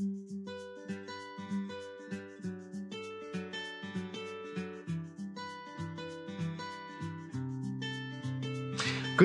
Good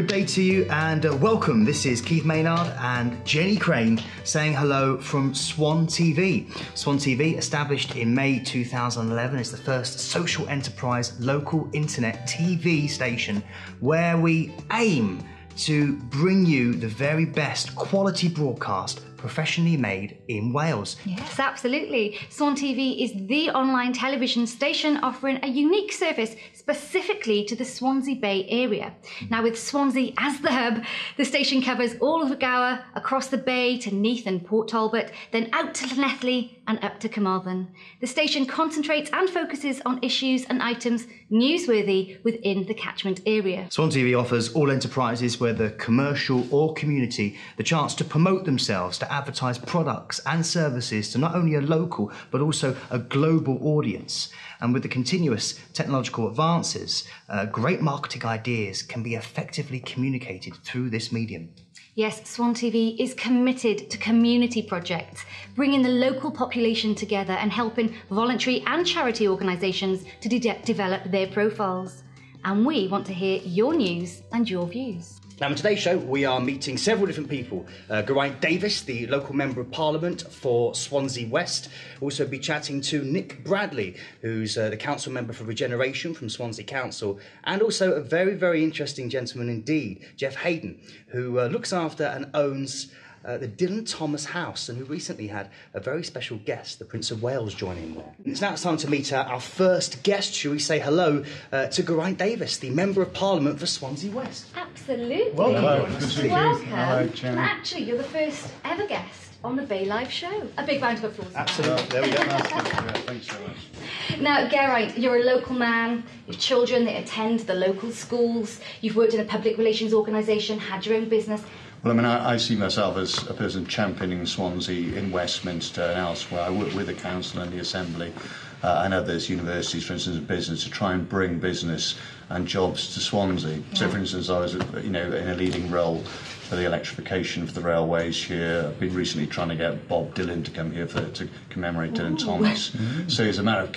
day to you and welcome. This is Keith Maynard and Jenny Crane saying hello from Swan TV. Swan TV, established in May 2011, is the first social enterprise local internet TV station where we aim to bring you the very best quality broadcast professionally made in Wales. Yes, absolutely. Swan TV is the online television station offering a unique service specifically to the Swansea Bay area. Now, with Swansea as the hub, the station covers all of the Gower, across the bay to Neath and Port Talbot, then out to Llanelli and up to Carmarthen. The station concentrates and focuses on issues and items newsworthy within the catchment area. Swan TV offers all enterprises, whether commercial or community, the chance to promote themselves, to advertise products and services to not only a local but also a global audience. And with the continuous technological advances, great marketing ideas can be effectively communicated through this medium. Yes, Swan TV is committed to community projects, bringing the local population together and helping voluntary and charity organisations to develop their profiles. And we want to hear your news and your views. Now, in today's show, we are meeting several different people. Geraint Davies, the local Member of Parliament for Swansea West. We'll also be chatting to Nick Bradley, who's the Council Member for Regeneration from Swansea Council, and also a very, very interesting gentleman indeed, Jeff Hayden, who looks after and owns the Dylan Thomas House, and who recently had a very special guest, the Prince of Wales, joining there. It's now time to meet our first guest. Shall we say hello to Geraint Davies, the Member of Parliament for Swansea West? Absolutely. Welcome. Hello, good to see you. Welcome. Hello, Jen. Actually, you're the first ever guest on the Bay Live show. A big round of applause. Absolutely. There we go. Thanks so much. Now, Geraint, you're a local man. You have children that attend the local schools. You've worked in a public relations organisation, had your own business. Well, I mean, I see myself as a person championing Swansea in Westminster and elsewhere. I work with the council and the assembly and others, universities, for instance, business, to try and bring business and jobs to Swansea. Yeah. So, for instance, I was, in a leading role for the electrification of the railways here. I've been recently trying to get Bob Dylan to come here to commemorate Dylan Thomas. Mm-hmm. So it's a matter of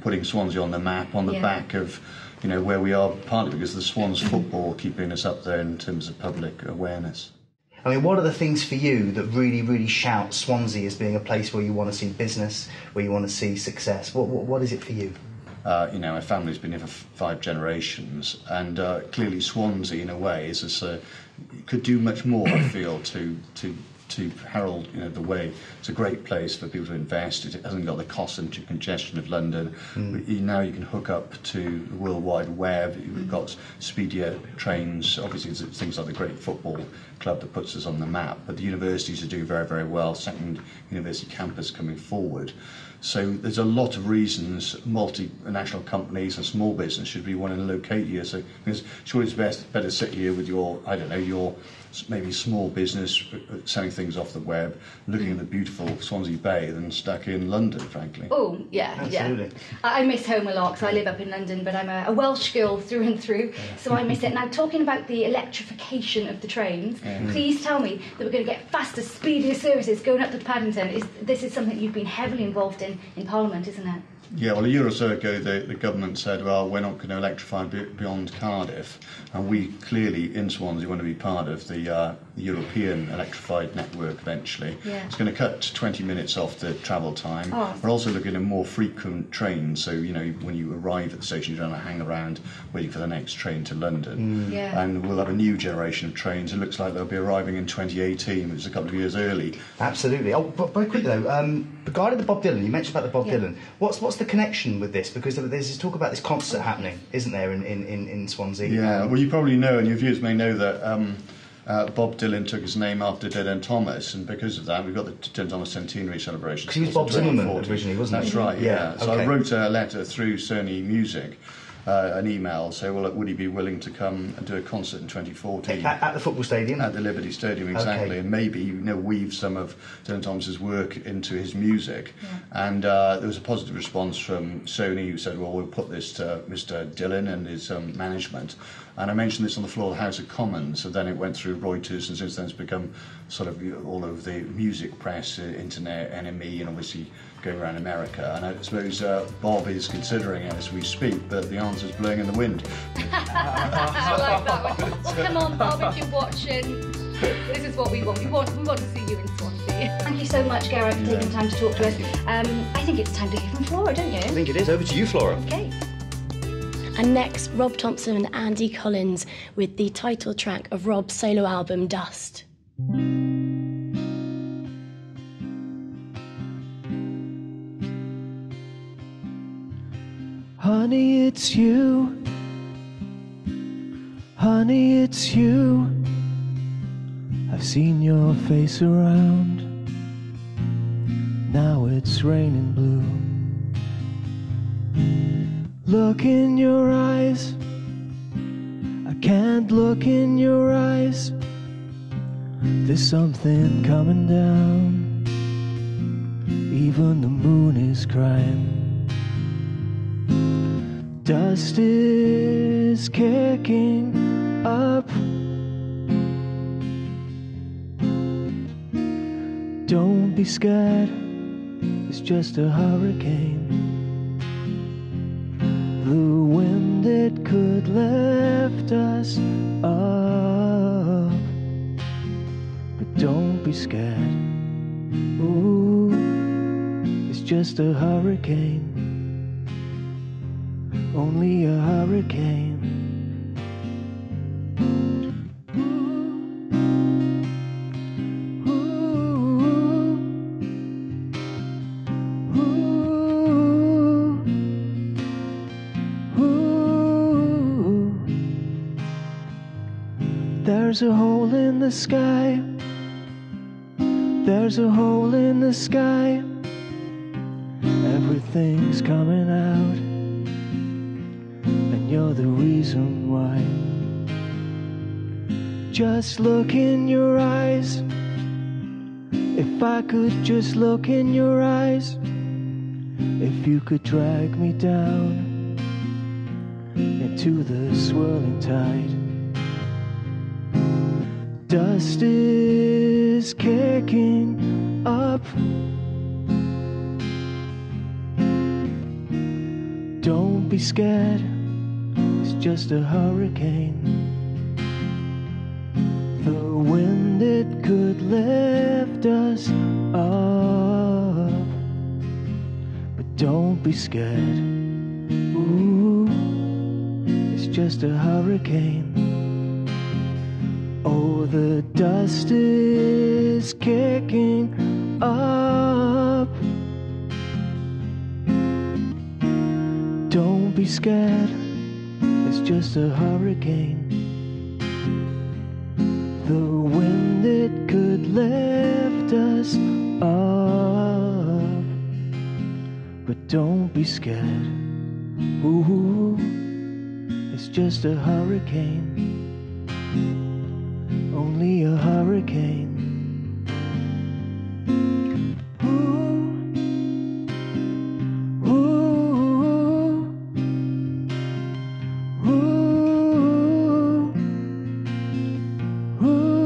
putting Swansea on the map, on the back of where we are, partly because of the Swans football keeping us up there in terms of public awareness. I mean, what are the things for you that really, really shout Swansea as being a place where you want to see business, where you want to see success? What is it for you? My family's been here for 5 generations, and clearly Swansea, in a way, could do much more. I feel to herald the way. It's a great place for people to invest. It hasn't got the cost and congestion of London. Now you can hook up to the World Wide Web. You've got speedier trains. Obviously it's things like the great football club that puts us on the map, but the universities are doing very, very well. Second university campus coming forward. So there's a lot of reasons multinational companies and small business should be wanting to locate here. So because surely it's better sit here with your maybe small business selling things off the web, looking at the beautiful Swansea Bay than stuck in London, frankly. Oh, yeah, absolutely. Yeah. I miss home a lot because I live up in London, but I'm a Welsh girl through and through, so I miss it. Now, talking about the electrification of the trains, please tell me that we're going to get faster, speedier services going up to Paddington. This is something you've been heavily involved in Parliament, isn't it? Yeah, well, a year or so ago, the government said, well, we're not going to electrify beyond Cardiff, and we clearly, in Swansea, want to be part of the European electrified network eventually. Yeah. It's going to cut 20 minutes off the travel time. Oh. We're also looking at more frequent trains, so, when you arrive at the station, you don't have to hang around waiting for the next train to London. Yeah. And we'll have a new generation of trains. It looks like they'll be arriving in 2018, which is a couple of years early. Absolutely. Oh, but very quickly, though, regarding the Bob Dylan, you mentioned about the Bob Dylan. What's the connection with this? Because there's this talk about this concert happening, isn't there, in Swansea? Yeah, well, you probably know, and your viewers may know that Bob Dylan took his name after Dylan Thomas, and because of that, we've got the Dylan Thomas centenary celebration. Because he was Bob Zimmerman originally, wasn't he? That's right, yeah. So I wrote a letter through Sony Music, an email, say, well, would he be willing to come and do a concert in 2014? At the football stadium? At the Liberty Stadium, exactly. And maybe, weave some of Dylan Thomas's work into his music. Yeah. And there was a positive response from Sony, who said, well, we'll put this to Mr. Dylan and his management. And I mentioned this on the floor of the House of Commons, so then it went through Reuters, and since then it's become sort of all over the music press, internet, NME, and obviously going around America. And I suppose Bob is considering it as we speak, but the answer's blowing in the wind. I like that one. Well, come on, Bob, if you're watching, this is what we want. We want to see you in Swansea. Thank you so much, Gareth, for taking time to talk to us. I think it's time to hear from Flora, don't you? I think it is. Over to you, Flora. Okay. And next, Rob Thompson and Andy Collins with the title track of Rob's solo album, Dust. Honey, it's you. Honey, it's you. I've seen your face around. Now it's raining blue. Look in your eyes. I can't look in your eyes. There's something coming down. Even the moon is crying. Dust is kicking up. Don't be scared, it's just a hurricane. The wind, it could lift us up. But don't be scared, ooh, it's just a hurricane. Only a hurricane. There's a hole in the sky. There's a hole in the sky. Everything's coming out, and you're the reason why. Just look in your eyes. If I could just look in your eyes. If you could drag me down into the swirling tide. Dust is kicking up. Don't be scared, it's just a hurricane. The wind, it could lift us up. But don't be scared, ooh, it's just a hurricane. Oh, the dust is kicking up. Don't be scared, it's just a hurricane. The wind, it could lift us up. But don't be scared, ooh, it's just a hurricane. Only a hurricane. Ooh, ooh, ooh, ooh.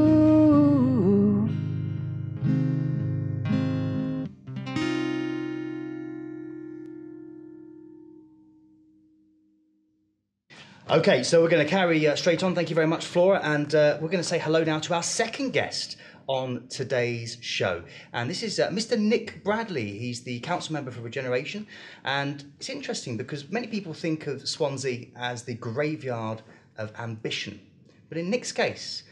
Okay, so we're going to carry straight on. Thank you very much, Flora. And we're going to say hello now to our second guest on today's show. And this is Mr. Nick Bradley. He's the council member for Regeneration. And it's interesting because many people think of Swansea as the graveyard of ambition. But in Nick's case,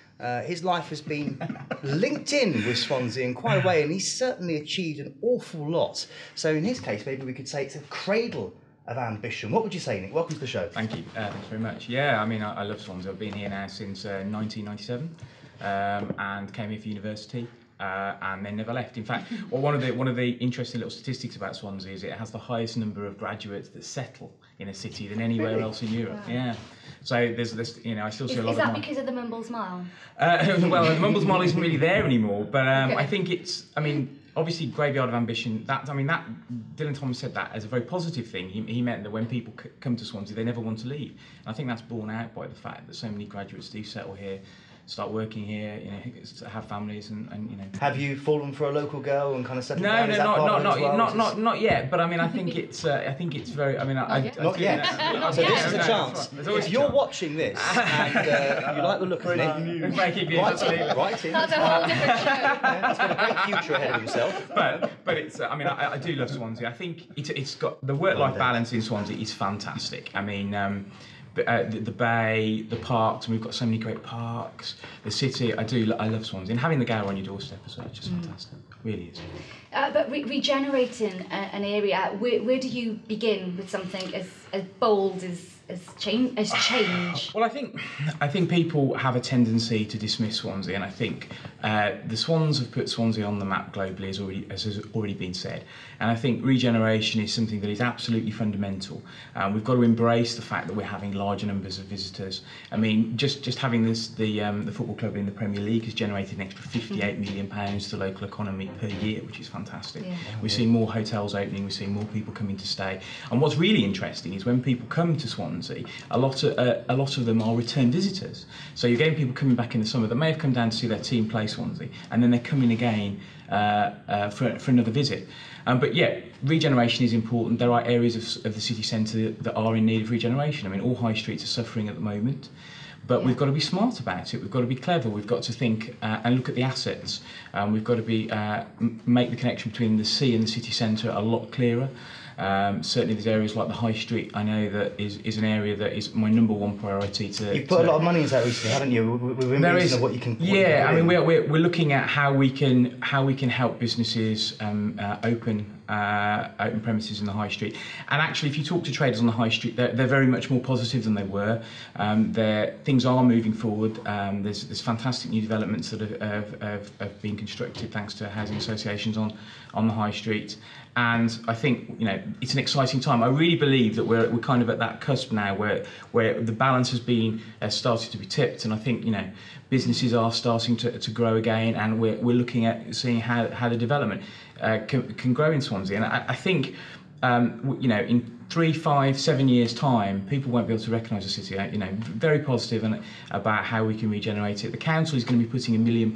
his life has been linked in with Swansea in quite a way, and he's certainly achieved an awful lot. So in his case, maybe we could say it's a cradle of ambition. What would you say, Nick? Welcome to the show. Thank you. Thanks very much. Yeah, I mean, I love Swansea. I've been here now since 1997 and came here for university and then never left. In fact, well, one of the interesting little statistics about Swansea is it has the highest number of graduates that settle in a city than anywhere else in Europe. Wow. Yeah. So there's this, you know, I still see a lot of... Is that because of the Mumbles Mile? Well, the Mumbles Mile isn't really there anymore, but Okay. I think it's, I mean, obviously Graveyard of Ambition, that Dylan Thomas said that as a very positive thing. He meant that when people come to Swansea, they never want to leave. And I think that's borne out by the fact that so many graduates do settle here, start working here, have families, and Have you fallen for a local girl and kind of settled down? Not yet. But I mean, I think it's very. I mean, not yet. So this is a chance. If you're watching this and you like the look of Nick, write in. That's a whole different show. He's got a great future ahead of himself. But it's. I mean, I do love Swansea. I think it's got the work-life balance in Swansea is fantastic. I mean. The bay, the parks, and we've got so many great parks. The city, I love Swansea, and having the Gower on your doorstep as well, it's just fantastic. It really is. But regenerating an area, where do you begin with something as bold as change? Well, I think people have a tendency to dismiss Swansea, and I think the Swans have put Swansea on the map globally, as has already been said. And I think regeneration is something that is absolutely fundamental. We've got to embrace the fact that we're having larger numbers of visitors. I mean, just having the football club in the Premier League has generated an extra £58 million to the local economy per year, which is fantastic. Yeah. We're seeing more hotels opening, we're seeing more people coming to stay. And what's really interesting is when people come to Swansea, a lot of them are return visitors. So you're getting people coming back in the summer that may have come down to see their team play Swansea, and then they're coming again for another visit. But yeah, regeneration is important. There are areas of the city centre that are in need of regeneration. I mean, all high streets are suffering at the moment. But we've got to be smart about it. We've got to be clever. We've got to think and look at the assets. We've got to make the connection between the sea and the city centre a lot clearer. Certainly there's areas like the High Street, I know that is an area that is my number one priority to... You've put a lot of money into that recently, haven't you? We're reason what you can... Yeah, I mean, we're looking at how we can help businesses open premises in the High Street. And actually, if you talk to traders on the High Street, they're very much more positive than they were. Things are moving forward. There's fantastic new developments that have been constructed thanks to housing associations on the High Street. And I think it's an exciting time. I really believe that we're kind of at that cusp now where the balance has started to be tipped, and I think businesses are starting to grow again, and we're looking at seeing how the development can grow in Swansea. And I think in 3, 5, 7 years' time, people won't be able to recognise the city. Very positive about how we can regenerate it. The council is going to be putting £1 million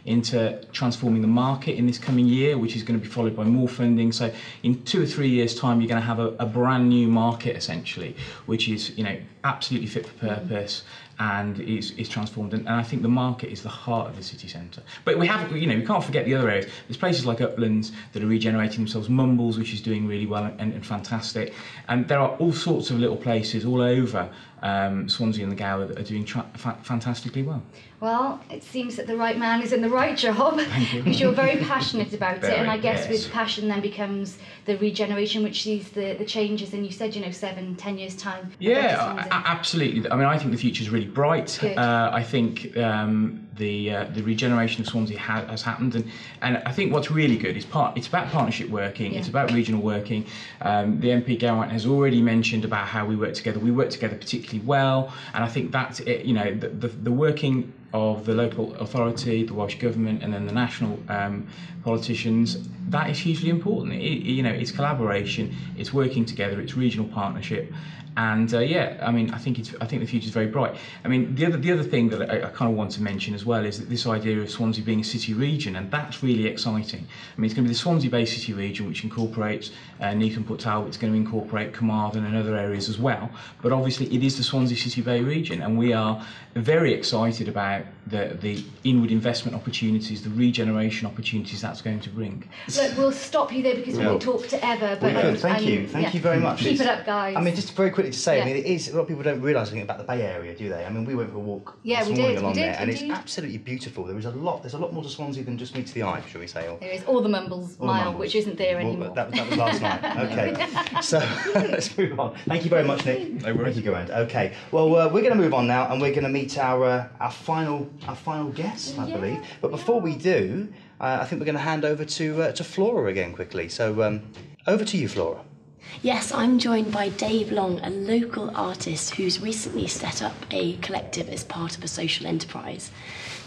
into transforming the market in this coming year, which is going to be followed by more funding. So in 2 or 3 years' time, you're going to have a brand new market essentially, which is absolutely fit for purpose and is transformed. And I think the market is the heart of the city centre. But we can't forget the other areas. There's places like Uplands that are regenerating themselves, Mumbles, which is doing really well and fantastic. And there are all sorts of little places all over Swansea and the Gower that are doing fantastically well. Well, it seems that the right man is in the right job, because you're very passionate about it, and I guess with passion then becomes the regeneration, which sees the changes. And you said 7, 10 years time. Yeah, absolutely. I mean, I think the future is really bright. I think the regeneration of Swansea has happened, and I think what's really good is it's about partnership working. It's about regional working. The MP Geraint has already mentioned about how we work together. We work together particularly well, and I think that's it. The working of the local authority, the Welsh Government, and then the national politicians, that is hugely important. It's collaboration, it's working together, it's regional partnership, and I think the future is very bright. I mean, the other thing that I kind of want to mention as well is that this idea of Swansea being a city region, and that's really exciting. I mean, it's going to be the Swansea Bay City region, which incorporates Neath and Port Talbot. It's going to incorporate Carmarthen and other areas as well. But obviously, it is the Swansea City Bay region, and we are very excited about the inward investment opportunities, the regeneration opportunities that's going to bring. Look, we'll stop you there because we could talk to ever. But thank you very much. Keep it up, guys. I mean, just very quickly to say, I mean, it is, a lot of people don't realise anything about the Bay Area, do they? I mean, we went for a walk this morning along there, and it's absolutely beautiful. There's a lot more to Swansea than just meets the eye, shall we say? There is all the Mumbles Mile, which isn't there anymore. That was last night. Okay, so let's move on. Thank you very much, Nick. No worries. Thank you, Geraint. Okay, well, we're going to move on now, and we're going to meet our final guest, I believe. But before we do, I think we're going to hand over to Flora again quickly. So over to you, Flora. Yes, I'm joined by Dave Long, a local artist who's recently set up a collective as part of a social enterprise.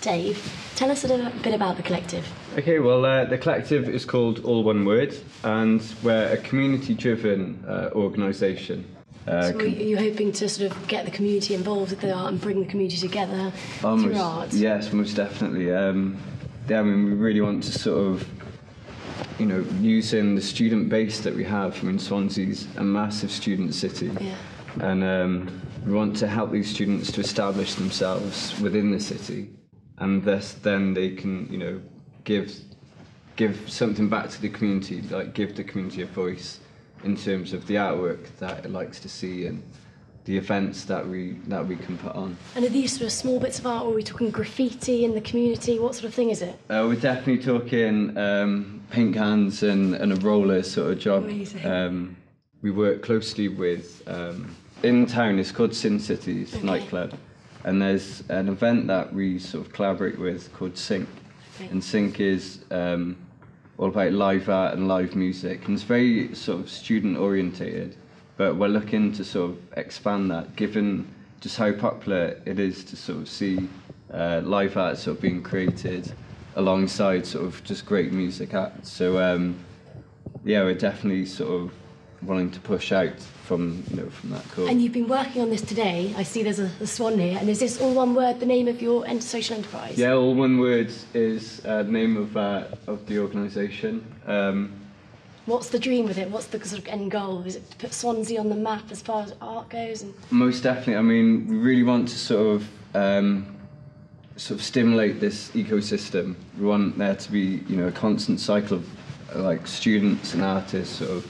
Dave, tell us a bit about the collective. Okay, well, the collective is called All One Word, and we're a community-driven organisation. So are you hoping to sort of get the community involved with the art and bring the community together through art? Yes, most definitely. Yeah, I mean, we really want to sort of, you know, using the student base that we have. I mean, Swansea's a massive student city, and we want to help these students to establish themselves within the city, and thus then they can, you know, give something back to the community, like give the community a voice in terms of the artwork that it likes to see and the events that we can put on. And are these sort of small bits of art, or are we talking graffiti in the community? What sort of thing is it? We're definitely talking paint cans and a roller sort of job. Amazing. We work closely with, in town, it's called Sin Cities nightclub, and there's an event that we sort of collaborate with called Sync. And Sync is all about live art and live music, and it's very sort of student orientated, but we're looking to sort of expand that, given just how popular it is to sort of see live art sort of being created alongside sort of just great music acts. So yeah, we're definitely sort of wanting to push out from that call. And you've been working on this today. I see there's a swan here. And is this all one word, the name of your social enterprise? Yeah, All One Word is the name of the organisation. What's the dream with it? What's the sort of end goal? Is it to put Swansea on the map as far as art goes? Most definitely. I mean, we really want to sort of stimulate this ecosystem. We want there to be, you know, a constant cycle of like students and artists sort of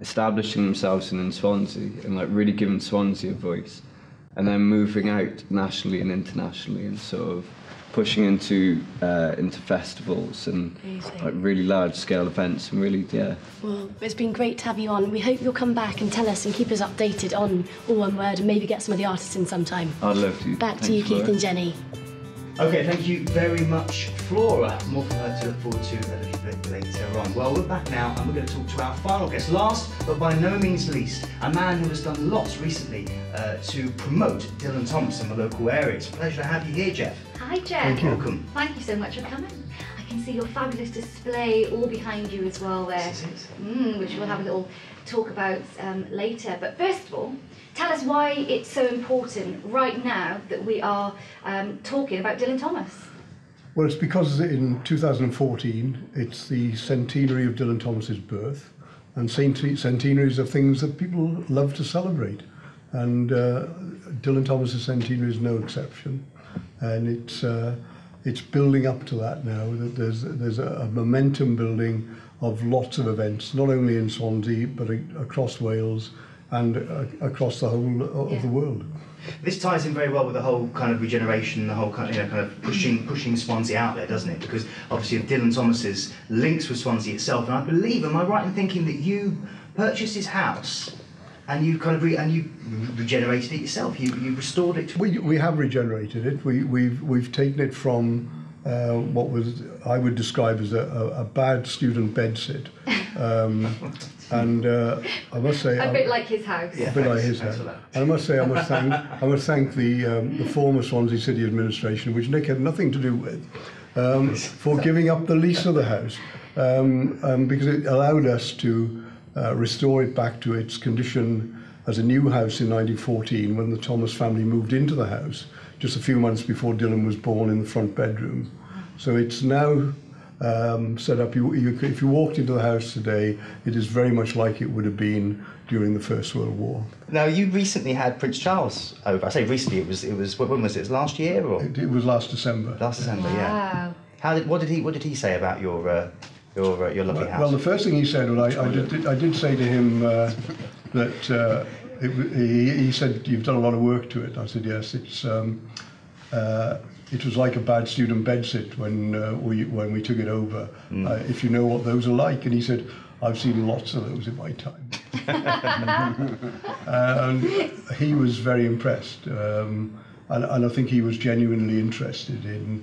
establishing themselves in Swansea and like really giving Swansea a voice, and then moving out nationally and internationally and sort of pushing into festivals and like really large scale events, and really, yeah. Well, it's been great to have you on. We hope you'll come back and tell us and keep us updated on All One Word, and maybe get some of the artists in sometime. I'd love to. Back to you, Keith and Jenny. Okay, thank you very much, Flora. More for her to look forward to a little bit later on. Well, we're back now, and we're going to talk to our final guest. Last, but by no means least, a man who has done lots recently to promote Dylan Thomas in the local area. It's a pleasure to have you here, Jeff. Hi, Jeff. Thank you. Welcome. Thank you so much for coming. I can see your fabulous display all behind you as well there, This is it. which we'll have a little talk about later. But first of all, tell us why it's so important right now that we are talking about Dylan Thomas. Well, it's because in 2014, it's the centenary of Dylan Thomas's birth, and centenaries are things that people love to celebrate, and Dylan Thomas's centenary is no exception, and it's building up to that now. That there's a momentum building of lots of events, not only in Swansea but across Wales and across the whole of the world. This ties in very well with the whole kind of regeneration, the whole kind of pushing Swansea out there, doesn't it? Because obviously of Dylan Thomas's links with Swansea itself, and I believe, am I right in thinking that you purchased his house and you kind of you regenerated it yourself? You restored it. We have regenerated it. We've taken it from what I would describe as a bad student bedsit. And I must say, A bit like his house. Yeah, a bit like thanks. his Thanks house. for that. And I must thank the former Swansea City Administration, which Nick had nothing to do with, for giving up the lease of the house, because it allowed us to restore it back to its condition as a new house in 1914, when the Thomas family moved into the house just a few months before Dylan was born, in the front bedroom. So it's now set up. If you walked into the house today, it is very much like it would have been during the First World War. Now, you recently had Prince Charles over. I say recently. It was. When was it? It was last year or It was last December. last December? Wow. Yeah. What did he say about your lovely house? Well, the first thing he said, I did say to him that he said, "You've done a lot of work to it." I said, "Yes, it was like a bad student bedsit when we took it over. If you know what those are like." And he said, "I've seen lots of those in my time." And he was very impressed, and I think he was genuinely interested in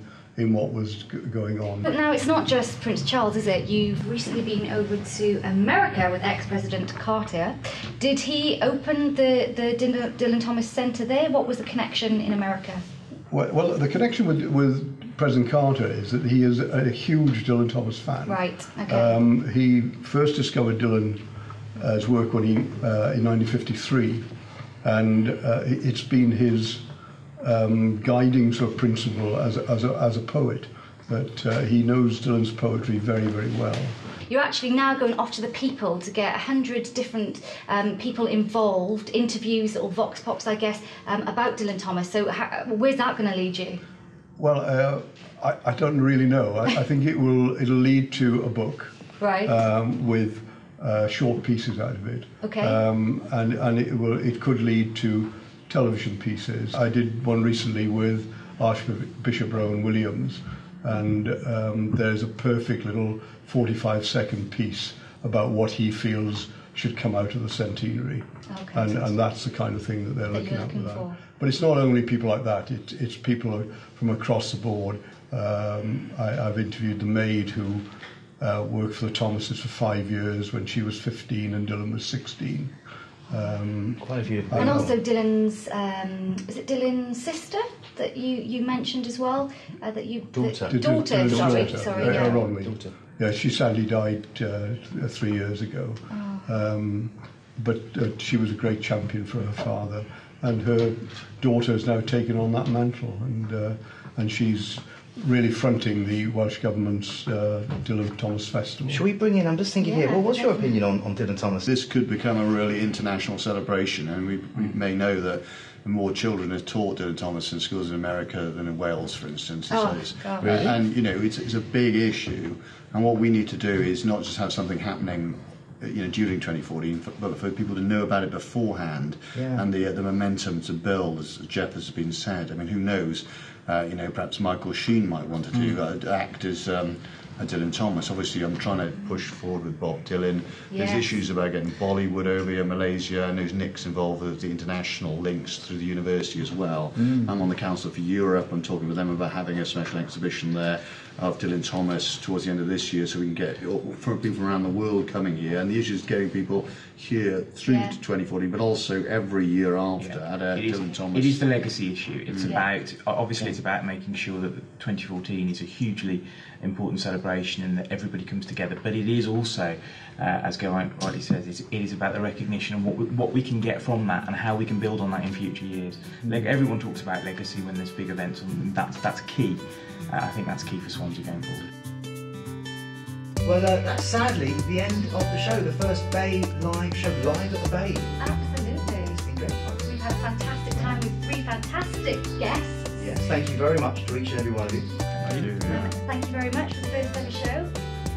what was going on. But now it's not just Prince Charles, is it? You've recently been over to America with ex-President Carter. Did he open the Dylan Thomas Centre there? What was the connection in America? Well, the connection with President Carter is that he is a huge Dylan Thomas fan. Right, okay. He first discovered Dylan's work when in 1953, and it's been his guiding sort of principle as a poet, that he knows Dylan's poetry very, very well. You're actually now going off to the People to get 100 different people involved, interviews or vox pops, I guess, about Dylan Thomas. So where's that going to lead you? Well, I don't really know. I think it'll lead to a book, right? With short pieces out of it. Okay. And it could lead to television pieces. I did one recently with Archbishop Rowan Williams, and there's a perfect little 45-second piece about what he feels should come out of the centenary. Okay, and that's the kind of thing that they're looking at with that. But it's not only people like that, it's people from across the board. I've interviewed the maid who worked for the Thomases for 5 years when she was 15 and Dylan was 16. Quite a few. And also Dylan's, is it Dylan's sister that you mentioned as well? Daughter. Daughter. Daughter. Yeah, she sadly died 3 years ago. Oh. But she was a great champion for her father, and her daughter has now taken on that mantle, and she's really fronting the Welsh Government's Dylan Thomas Festival. Shall we bring in, I'm just thinking here, well, what's your opinion on Dylan Thomas? This could become a really international celebration, and we may know that more children are taught Dylan Thomas in schools in America than in Wales, for instance. Really? And, you know, it's a big issue, and what we need to do is not just have something happening during 2014, but for people to know about it beforehand, and the momentum to build, as Jeff has been said. I mean, who knows? Perhaps Michael Sheen might want to do act as Dylan Thomas. Obviously, I'm trying to push forward with Bob Dylan. There's issues about getting Bollywood over here, Malaysia. I know Nick's involved with the international links through the university as well. I'm on the Council for Europe. I'm talking with them about having a special exhibition there of Dylan Thomas towards the end of this year, so we can get people from around the world coming here. And the issue is getting people here through to 2014, but also every year after at Dylan Thomas. It is the legacy issue. It's about, obviously, it's about making sure that 2014 is a hugely important celebration and that everybody comes together. But it is also, as Geraint rightly says, it is about the recognition and what we can get from that and how we can build on that in future years. Like everyone talks about legacy when there's big events, and that's key. I think that's key for Swansea going forward. Well, that's sadly the end of the show, the first Bay live show, live at the Bay. Absolutely. It's been great fun. We've had a fantastic time with 3 fantastic guests. Yes, thank you very much to each and every one of you. Thank you. Thank you very much for the first ever show.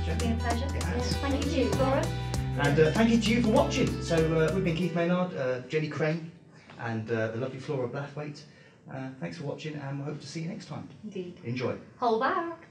It's been a pleasure. Yes. Thank you, Laura. And thank you to you for watching. So we've been Keith Maynard, Jenny Crane, and the lovely Flora Blathwaite. Thanks for watching, and we hope to see you next time. Indeed. Enjoy. Hold back.